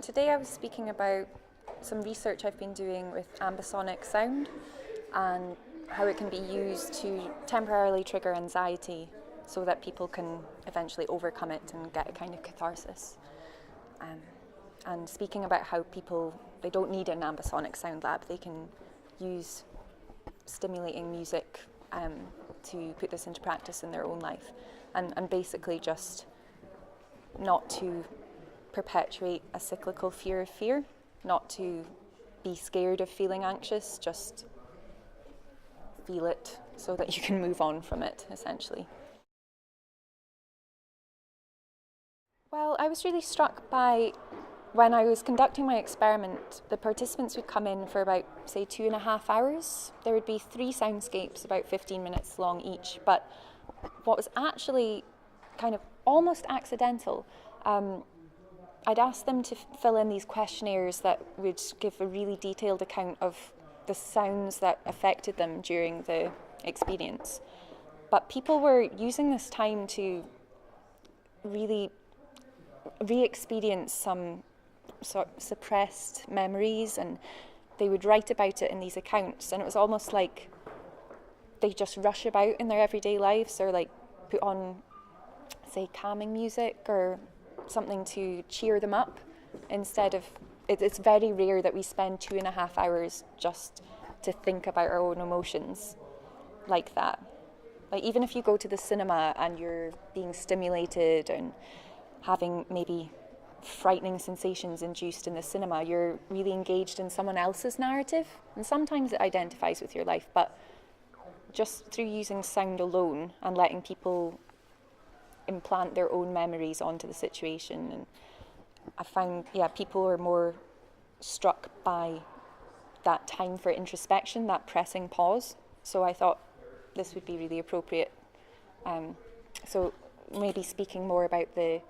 Today I was speaking about some research I've been doing with ambisonic sound and how it can be used to temporarily trigger anxiety so that people can eventually overcome it and get a kind of catharsis. And speaking about how they don't need an ambisonic sound lab, they can use stimulating music to put this into practice in their own life, and basically just not to perpetuate a cyclical fear of fear, not to be scared of feeling anxious, just feel it so that you can move on from it, essentially. Well, I was really struck by, when I was conducting my experiment, the participants would come in for about, say, 2.5 hours. There would be 3 soundscapes, about 15 minutes long each. But what was actually kind of almost accidental, I'd asked them to fill in these questionnaires that would give a really detailed account of the sounds that affected them during the experience. But people were using this time to really re-experience some sort of suppressed memories, and they would write about it in these accounts, and it was almost like they just rush about in their everyday lives, or like put on, say, calming music or something to cheer them up, instead of, it's very rare that we spend 2.5 hours just to think about our own emotions like that. Like, even if you go to the cinema and you're being stimulated and having maybe frightening sensations induced in the cinema, you're really engaged in someone else's narrative, and sometimes it identifies with your life, but just through using sound alone and letting people implant their own memories onto the situation, and I found, people are more struck by that time for introspection, that pressing pause. So I thought this would be really appropriate. So maybe speaking more about the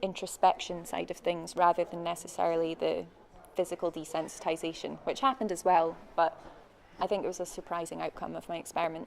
introspection side of things rather than necessarily the physical desensitization, which happened as well, but I think it was a surprising outcome of my experiment.